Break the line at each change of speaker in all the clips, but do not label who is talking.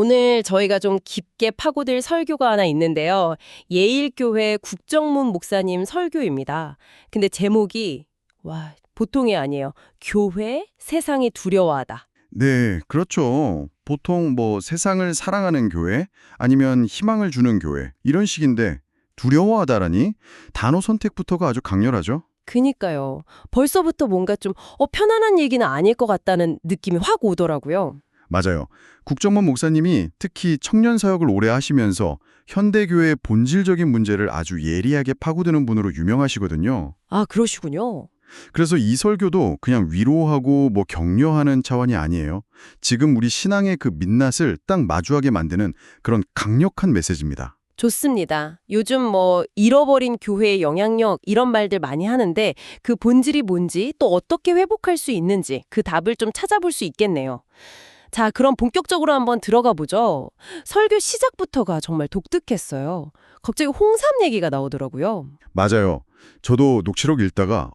오늘 저희가 좀 깊게 파고들 설교가 하나 있는데요. 예일교회 국정문 목사님 설교입니다. 근데 제목이 보통이 아니에요. 교회 세상이 두려워하다.
네, 그렇죠. 보통 뭐 세상을 사랑하는 교회 아니면 희망을 주는 교회 이런 식인데 두려워하다라니 단어 선택부터가 아주 강렬하죠.
그니까요. 벌써부터 뭔가 좀 편안한 얘기는 아닐 것 같다는 느낌이 확 오더라고요.
맞아요. 국정문 목사님이 특히 청년 사역을 오래 하시면서 현대교회의 본질적인 문제를 아주 예리하게 파고드는 분으로 유명하시거든요.
아, 그러시군요.
그래서 이 설교도 그냥 위로하고 뭐 격려하는 차원이 아니에요. 지금 우리 신앙의 그 민낯을 딱 마주하게 만드는 그런 강력한 메시지입니다.
좋습니다. 요즘 잃어버린 교회의 영향력 이런 말들 많이 하는데 그 본질이 뭔지 또 어떻게 회복할 수 있는지 그 답을 좀 찾아볼 수 있겠네요. 자, 그럼 본격적으로 한번 들어가 보죠. 설교 시작부터가 정말 독특했어요. 갑자기 홍삼 얘기가 나오더라고요.
맞아요. 저도 녹취록 읽다가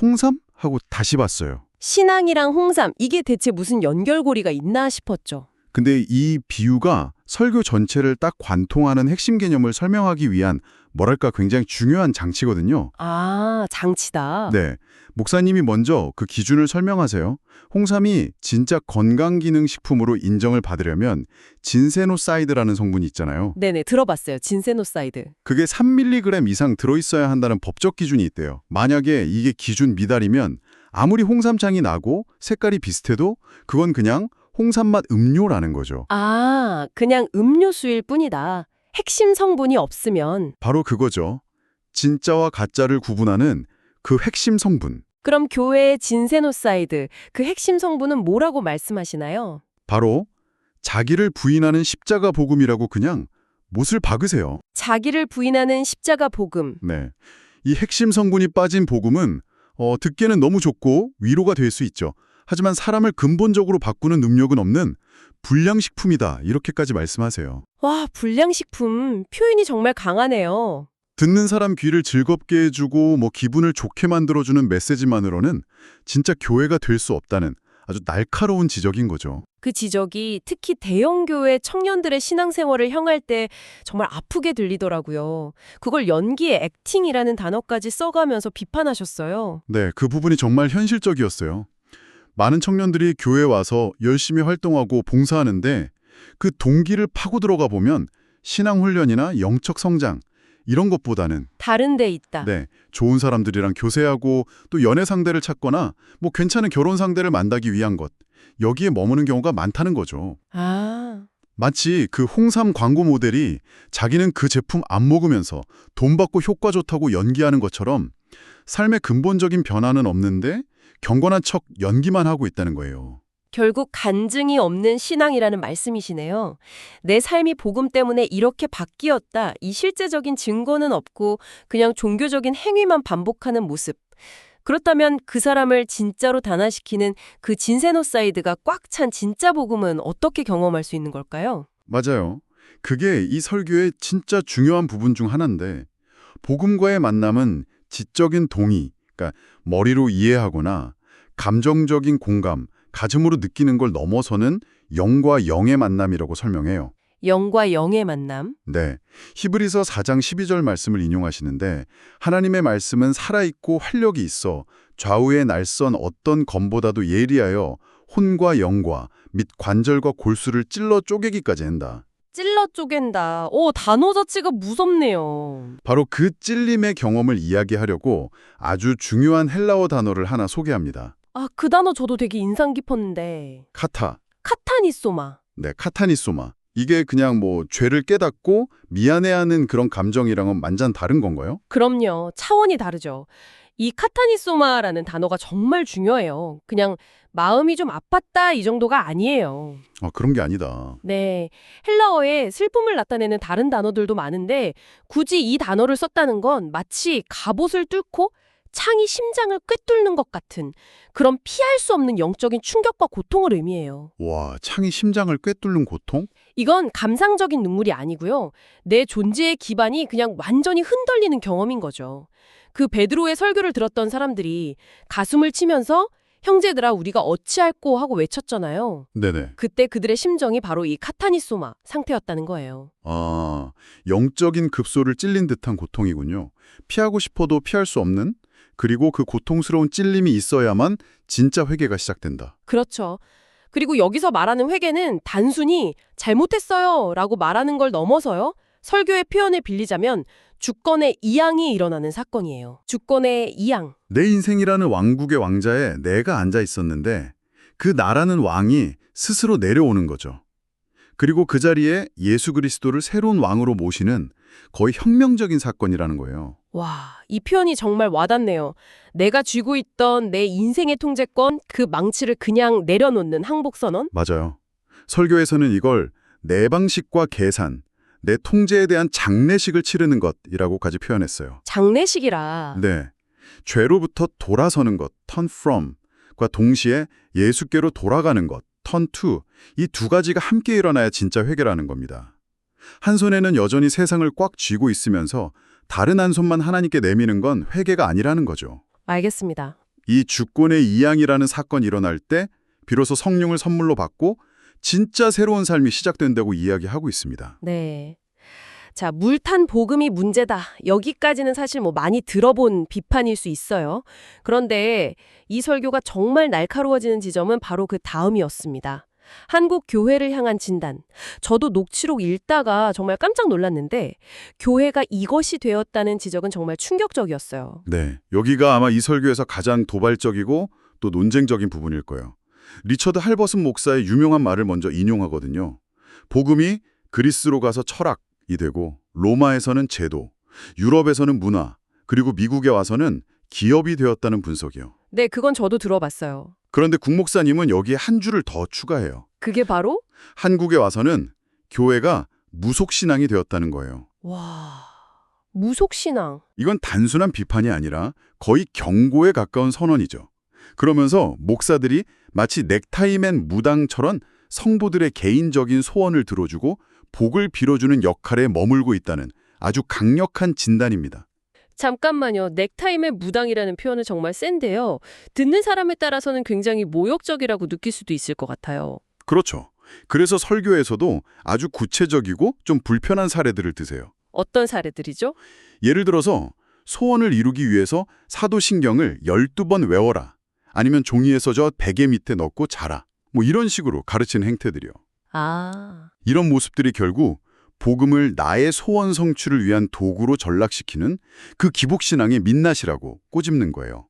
홍삼? 하고 다시 봤어요.
신앙이랑 홍삼, 이게 대체 무슨 연결고리가 있나 싶었죠.
근데 이 비유가 설교 전체를 딱 관통하는 핵심 개념을 설명하기 위한 뭐랄까 굉장히 중요한 장치거든요.
아, 장치다.
네. 목사님이 먼저 그 기준을 설명하세요. 홍삼이 진짜 건강기능식품으로 인정을 받으려면 진세노사이드라는 성분이 있잖아요.
네네, 들어봤어요. 진세노사이드.
그게 3mg 이상 들어있어야 한다는 법적 기준이 있대요. 만약에 이게 기준 미달이면 아무리 홍삼향이 나고 색깔이 비슷해도 그건 그냥 홍삼맛 음료라는 거죠.
아, 그냥 음료수일 뿐이다. 핵심 성분이 없으면.
바로 그거죠. 진짜와 가짜를 구분하는 그 핵심 성분.
그럼 교회의 진세노사이드, 그 핵심 성분은 뭐라고 말씀하시나요?
바로 자기를 부인하는 십자가 복음이라고 그냥 못을 박으세요.
자기를 부인하는 십자가 복음.
네. 이 핵심 성분이 빠진 복음은 듣기에는 너무 좋고 위로가 될 수 있죠. 하지만 사람을 근본적으로 바꾸는 능력은 없는 불량식품이다. 이렇게까지 말씀하세요.
와, 불량식품. 표현이 정말 강하네요.
듣는 사람 귀를 즐겁게 해주고 기분을 좋게 만들어주는 메시지만으로는 진짜 교회가 될 수 없다는 아주 날카로운 지적인 거죠.
그 지적이 특히 대형교회 청년들의 신앙생활을 향할 때 정말 아프게 들리더라고요. 그걸 연기에 액팅이라는 단어까지 써가면서 비판하셨어요.
네, 그 부분이 정말 현실적이었어요. 많은 청년들이 교회에 와서 열심히 활동하고 봉사하는데 그 동기를 파고 들어가 보면 신앙훈련이나 영적 성장 이런 것보다는
다른 데 있다.
네, 좋은 사람들이랑 교제하고 또 연애 상대를 찾거나 괜찮은 결혼 상대를 만나기 위한 것 여기에 머무는 경우가 많다는 거죠.
아,
마치 그 홍삼 광고 모델이 자기는 그 제품 안 먹으면서 돈 받고 효과 좋다고 연기하는 것처럼 삶의 근본적인 변화는 없는데 경건한 척 연기만 하고 있다는 거예요.
결국 간증이 없는 신앙이라는 말씀이시네요. 내 삶이 복음 때문에 이렇게 바뀌었다. 이 실제적인 증거는 없고 그냥 종교적인 행위만 반복하는 모습. 그렇다면 그 사람을 진짜로 단화시키는 그 진세노사이드가 꽉 찬 진짜 복음은 어떻게 경험할 수 있는 걸까요?
맞아요. 그게 이 설교의 진짜 중요한 부분 중 하나인데 복음과의 만남은 지적인 동의, 그러니까 머리로 이해하거나 감정적인 공감, 가슴으로 느끼는 걸 넘어서는 영과 영의 만남이라고 설명해요.
영과 영의 만남.
네, 히브리서 4장 12절 말씀을 인용하시는데 하나님의 말씀은 살아있고 활력이 있어 좌우의 날선 어떤 검보다도 예리하여 혼과 영과 및 관절과 골수를 찔러 쪼개기까지 한다.
찔러 쪼갠다. 단어 자체가 무섭네요.
바로 그 찔림의 경험을 이야기하려고 아주 중요한 헬라어 단어를 하나 소개합니다.
아, 그 단어 저도 되게 인상 깊었는데.
카타.
카타니소마.
네, 카타니소마. 이게 그냥 죄를 깨닫고 미안해하는 그런 감정이랑은 완전 다른 건가요?
그럼요. 차원이 다르죠. 이 카타니소마라는 단어가 정말 중요해요. 그냥 마음이 좀 아팠다 이 정도가 아니에요.
그런 게 아니다.
네, 헬라어에 슬픔을 나타내는 다른 단어들도 많은데 굳이 이 단어를 썼다는 건 마치 갑옷을 뚫고 창이 심장을 꿰뚫는 것 같은 그런 피할 수 없는 영적인 충격과 고통을 의미해요.
와, 창이 심장을 꿰뚫는 고통?
이건 감상적인 눈물이 아니고요. 내 존재의 기반이 그냥 완전히 흔들리는 경험인 거죠. 그 베드로의 설교를 들었던 사람들이 가슴을 치면서 형제들아 우리가 어찌할꼬 하고 외쳤잖아요.
네네.
그때 그들의 심정이 바로 이 카타니소마 상태였다는 거예요.
아, 영적인 급소를 찔린 듯한 고통이군요. 피하고 싶어도 피할 수 없는, 그리고 그 고통스러운 찔림이 있어야만 진짜 회개가 시작된다.
그렇죠. 그리고 여기서 말하는 회개는 단순히 잘못했어요 라고 말하는 걸 넘어서요. 설교의 표현을 빌리자면 주권의 이양이 일어나는 사건이에요. 주권의 이양.
내 인생이라는 왕국의 왕자에 내가 앉아 있었는데 그 나라는 왕이 스스로 내려오는 거죠. 그리고 그 자리에 예수 그리스도를 새로운 왕으로 모시는 거의 혁명적인 사건이라는 거예요.
와, 이 표현이 정말 와닿네요. 내가 쥐고 있던 내 인생의 통제권, 그 망치를 그냥 내려놓는 항복선언?
맞아요. 설교에서는 이걸 내 방식과 계산, 내 통제에 대한 장례식을 치르는 것이라고까지 표현했어요.
장례식이라.
네. 죄로부터 돌아서는 것, turn from과 동시에 예수께로 돌아가는 것, turn to, 이 두 가지가 함께 일어나야 진짜 회개라는 겁니다. 한 손에는 여전히 세상을 꽉 쥐고 있으면서 다른 한 손만 하나님께 내미는 건 회개가 아니라는 거죠.
알겠습니다.
이 주권의 이양이라는 사건이 일어날 때 비로소 성령을 선물로 받고 진짜 새로운 삶이 시작된다고 이야기하고 있습니다.
네. 자, 물탄 복음이 문제다. 여기까지는 사실 많이 들어본 비판일 수 있어요. 그런데 이 설교가 정말 날카로워지는 지점은 바로 그 다음이었습니다. 한국 교회를 향한 진단. 저도 녹취록 읽다가 정말 깜짝 놀랐는데 교회가 이것이 되었다는 지적은 정말 충격적이었어요.
네, 여기가 아마 이 설교에서 가장 도발적이고 또 논쟁적인 부분일 거예요. 리처드 할버슨 목사의 유명한 말을 먼저 인용하거든요. 복음이 그리스로 가서 철학이 되고 로마에서는 제도, 유럽에서는 문화, 그리고 미국에 와서는 기업이 되었다는 분석이요.
네, 그건 저도 들어봤어요.
그런데 국 목사님은 여기에 한 줄을 더 추가해요.
그게 바로?
한국에 와서는 교회가 무속신앙이 되었다는 거예요.
와, 무속신앙.
이건 단순한 비판이 아니라 거의 경고에 가까운 선언이죠. 그러면서 목사들이 마치 넥타이맨 무당처럼 성도들의 개인적인 소원을 들어주고 복을 빌어주는 역할에 머물고 있다는 아주 강력한 진단입니다.
잠깐만요. 넥타임의 무당이라는 표현은 정말 센데요. 듣는 사람에 따라서는 굉장히 모욕적이라고 느낄 수도 있을 것 같아요.
그렇죠. 그래서 설교에서도 아주 구체적이고 좀 불편한 사례들을 드세요.
어떤 사례들이죠?
예를 들어서 소원을 이루기 위해서 사도신경을 12번 외워라. 아니면 종이에 써져 베개 밑에 넣고 자라. 이런 식으로 가르치는 행태들이요.
아,
이런 모습들이 결국 복음을 나의 소원 성취를 위한 도구로 전락시키는 그 기복신앙의 민낯이라고 꼬집는 거예요.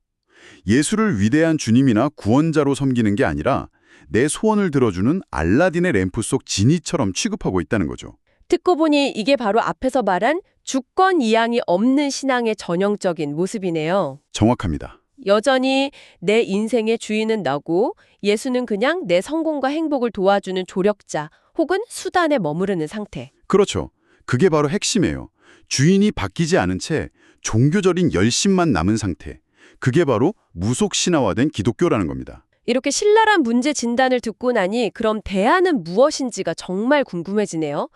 예수를 위대한 주님이나 구원자로 섬기는 게 아니라 내 소원을 들어주는 알라딘의 램프 속 지니처럼 취급하고 있다는 거죠.
듣고 보니 이게 바로 앞에서 말한 주권 이양이 없는 신앙의 전형적인 모습이네요.
정확합니다.
여전히 내 인생의 주인은 나고 예수는 그냥 내 성공과 행복을 도와주는 조력자 혹은 수단에 머무르는 상태.
그렇죠. 그게 바로 핵심이에요. 주인이 바뀌지 않은 채 종교적인 열심만 남은 상태. 그게 바로 무속신화화된 기독교라는 겁니다.
이렇게 신랄한 문제 진단을 듣고 나니 그럼 대안은 무엇인지가 정말 궁금해지네요.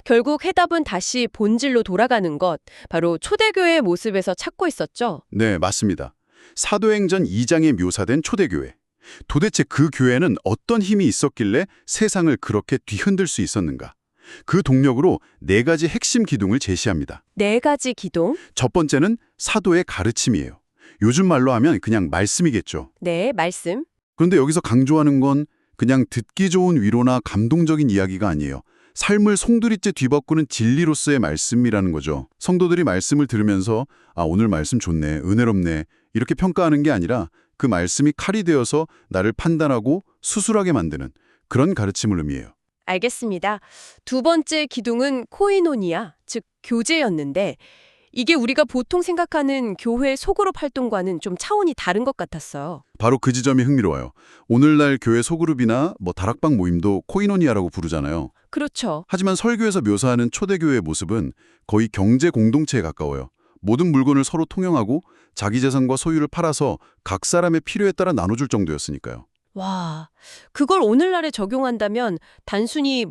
결국 해답은 다시 본질로 돌아가는 것, 바로 초대교회의 모습에서 찾고 있었죠.
네, 맞습니다. 사도행전 2장에 묘사된 초대교회. 도대체 그 교회는 어떤 힘이 있었길래 세상을 그렇게 뒤흔들 수 있었는가? 그 동력으로 4가지 핵심 기둥을 제시합니다.
4가지 기둥?
첫 번째는 사도의 가르침이에요. 요즘 말로 하면 그냥 말씀이겠죠.
네, 말씀.
그런데 여기서 강조하는 건 그냥 듣기 좋은 위로나 감동적인 이야기가 아니에요. 삶을 송두리째 뒤바꾸는 진리로서의 말씀이라는 거죠. 성도들이 말씀을 들으면서 오늘 말씀 좋네, 은혜롭네 이렇게 평가하는 게 아니라 그 말씀이 칼이 되어서 나를 판단하고 수술하게 만드는 그런 가르침을 의미해요.
알겠습니다. 두 번째 기둥은 코이노니아, 즉 교제였는데 이게 우리가 보통 생각하는 교회 소그룹 활동과는 좀 차원이 다른 것 같았어요.
바로 그 지점이 흥미로워요. 오늘날 교회 소그룹이나 다락방 모임도 코이노니아라고 부르잖아요.
그렇죠.
하지만 설교에서 묘사하는 초대교회의 모습은 거의 경제 공동체에 가까워요. 모든 물건을 서로 통용하고 자기 재산과 소유를 팔아서 각 사람의 필요에 따라 나눠줄 정도였으니까요.
와, 그걸 오늘날에 적용한다면 단순히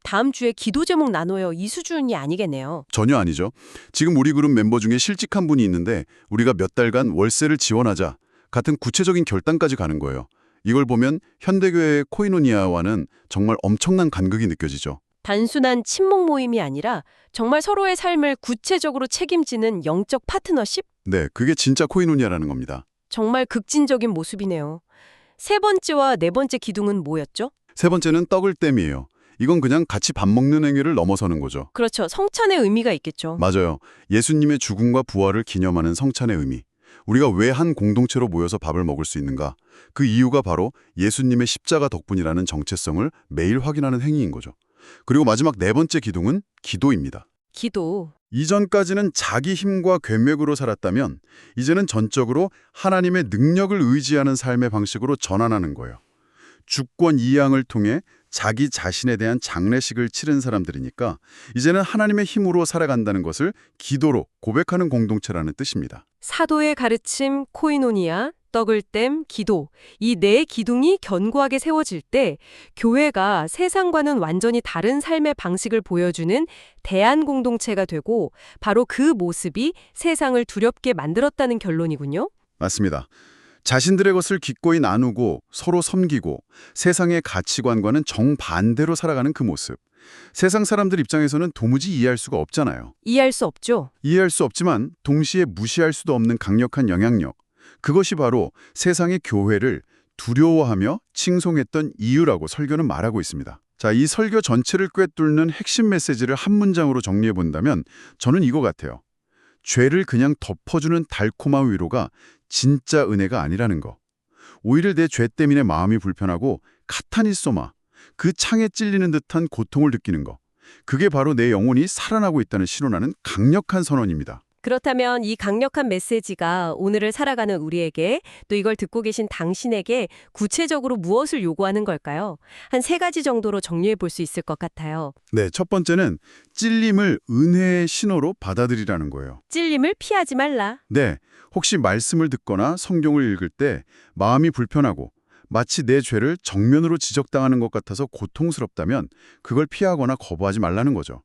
다음 주에 기도 제목 나눠요 이 수준이 아니겠네요.
전혀 아니죠. 지금 우리 그룹 멤버 중에 실직한 분이 있는데 우리가 몇 달간 월세를 지원하자. 같은 구체적인 결단까지 가는 거예요. 이걸 보면 현대교회의 코이노니아와는 정말 엄청난 간극이 느껴지죠.
단순한 친목 모임이 아니라 정말 서로의 삶을 구체적으로 책임지는 영적 파트너십?
네, 그게 진짜 코이노니아라는 겁니다.
정말 극진적인 모습이네요. 세 번째와 네 번째 기둥은 뭐였죠?
세 번째는 떡을 땜이에요. 이건 그냥 같이 밥 먹는 행위를 넘어서는 거죠.
그렇죠. 성찬의 의미가 있겠죠.
맞아요. 예수님의 죽음과 부활을 기념하는 성찬의 의미. 우리가 왜 한 공동체로 모여서 밥을 먹을 수 있는가? 그 이유가 바로 예수님의 십자가 덕분이라는 정체성을 매일 확인하는 행위인 거죠. 그리고 마지막 네 번째 기둥은 기도입니다.
기도.
이전까지는 자기 힘과 괴맥으로 살았다면 이제는 전적으로 하나님의 능력을 의지하는 삶의 방식으로 전환하는 거예요. 주권 이양을 통해 자기 자신에 대한 장례식을 치른 사람들이니까 이제는 하나님의 힘으로 살아간다는 것을 기도로 고백하는 공동체라는 뜻입니다.
사도의 가르침, 코이노니아, 떡을 땜, 기도. 이 네 기둥이 견고하게 세워질 때 교회가 세상과는 완전히 다른 삶의 방식을 보여주는 대안 공동체가 되고 바로 그 모습이 세상을 두렵게 만들었다는 결론이군요.
맞습니다. 자신들의 것을 기꺼이 나누고 서로 섬기고 세상의 가치관과는 정반대로 살아가는 그 모습. 세상 사람들 입장에서는 도무지 이해할 수가 없잖아요.
이해할 수 없죠.
이해할 수 없지만 동시에 무시할 수도 없는 강력한 영향력. 그것이 바로 세상의 교회를 두려워하며 칭송했던 이유라고 설교는 말하고 있습니다. 자, 이 설교 전체를 꿰뚫는 핵심 메시지를 한 문장으로 정리해 본다면 저는 이거 같아요. 죄를 그냥 덮어주는 달콤한 위로가 진짜 은혜가 아니라는 거. 오히려 내 죄 때문에 마음이 불편하고 카타니소마, 그 창에 찔리는 듯한 고통을 느끼는 거. 그게 바로 내 영혼이 살아나고 있다는 신호라는 강력한 선언입니다.
그렇다면 이 강력한 메시지가 오늘을 살아가는 우리에게 또 이걸 듣고 계신 당신에게 구체적으로 무엇을 요구하는 걸까요? 한 세 가지 정도로 정리해 볼 수 있을 것 같아요.
네, 첫 번째는 찔림을 은혜의 신호로 받아들이라는 거예요.
찔림을 피하지 말라.
네, 혹시 말씀을 듣거나 성경을 읽을 때 마음이 불편하고 마치 내 죄를 정면으로 지적당하는 것 같아서 고통스럽다면 그걸 피하거나 거부하지 말라는 거죠.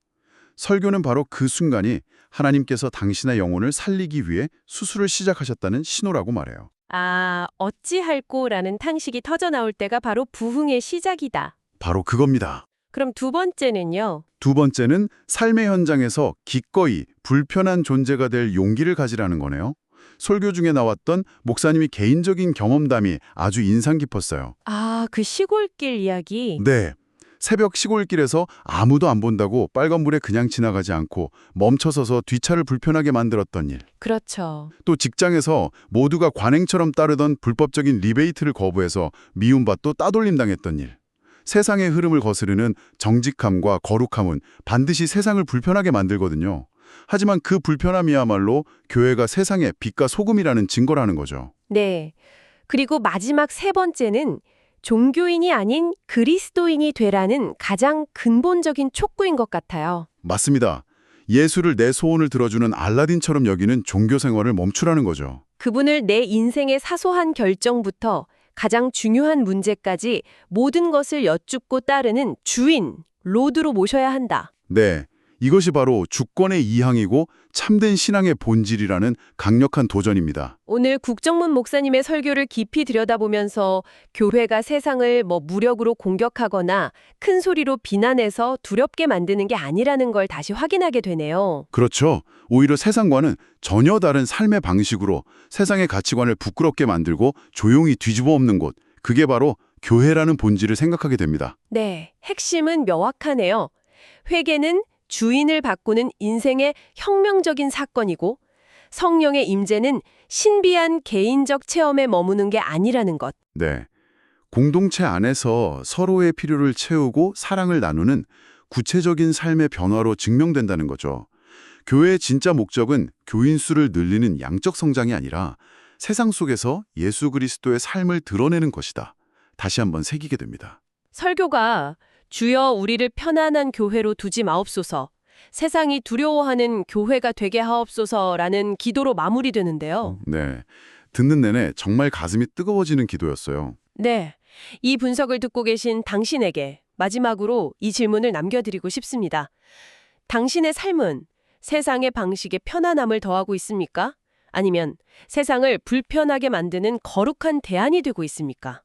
설교는 바로 그 순간이 하나님께서 당신의 영혼을 살리기 위해 수술을 시작하셨다는 신호라고 말해요.
아, 어찌할꼬라는 탄식이 터져나올 때가 바로 부흥의 시작이다.
바로 그겁니다.
그럼 두 번째는요?
두 번째는 삶의 현장에서 기꺼이 불편한 존재가 될 용기를 가지라는 거네요. 설교 중에 나왔던 목사님이 개인적인 경험담이 아주 인상 깊었어요.
아, 그 시골길 이야기.
네. 새벽 시골길에서 아무도 안 본다고 빨간불에 그냥 지나가지 않고 멈춰서서 뒷차를 불편하게 만들었던 일.
그렇죠.
또 직장에서 모두가 관행처럼 따르던 불법적인 리베이트를 거부해서 미움받고 따돌림 당했던 일. 세상의 흐름을 거스르는 정직함과 거룩함은 반드시 세상을 불편하게 만들거든요. 하지만 그 불편함이야말로 교회가 세상의 빛과 소금이라는 증거라는 거죠.
네. 그리고 마지막 세 번째는 종교인이 아닌 그리스도인이 되라는 가장 근본적인 촉구인 것 같아요.
맞습니다. 예수를 내 소원을 들어주는 알라딘처럼 여기는 종교 생활을 멈추라는 거죠.
그분을 내 인생의 사소한 결정부터 가장 중요한 문제까지 모든 것을 여쭙고 따르는 주인, 로드로 모셔야 한다.
네, 이것이 바로 주권의 이항이고 참된 신앙의 본질이라는 강력한 도전입니다.
오늘 국정문 목사님의 설교를 깊이 들여다보면서 교회가 세상을 무력으로 공격하거나 큰 소리로 비난해서 두렵게 만드는 게 아니라는 걸 다시 확인하게 되네요.
그렇죠. 오히려 세상과는 전혀 다른 삶의 방식으로 세상의 가치관을 부끄럽게 만들고 조용히 뒤집어 엎는 곳. 그게 바로 교회라는 본질을 생각하게 됩니다.
네, 핵심은 명확하네요. 회개는 주인을 바꾸는 인생의 혁명적인 사건이고 성령의 임재는 신비한 개인적 체험에 머무는 게 아니라는 것.
네. 공동체 안에서 서로의 필요를 채우고 사랑을 나누는 구체적인 삶의 변화로 증명된다는 거죠. 교회의 진짜 목적은 교인 수를 늘리는 양적 성장이 아니라 세상 속에서 예수 그리스도의 삶을 드러내는 것이다. 다시 한번 새기게 됩니다.
설교가 주여 우리를 편안한 교회로 두지 마옵소서, 세상이 두려워하는 교회가 되게 하옵소서라는 기도로 마무리되는데요.
네. 듣는 내내 정말 가슴이 뜨거워지는 기도였어요.
네, 이 분석을 듣고 계신 당신에게 마지막으로 이 질문을 남겨드리고 싶습니다. 당신의 삶은 세상의 방식에 편안함을 더하고 있습니까? 아니면 세상을 불편하게 만드는 거룩한 대안이 되고 있습니까?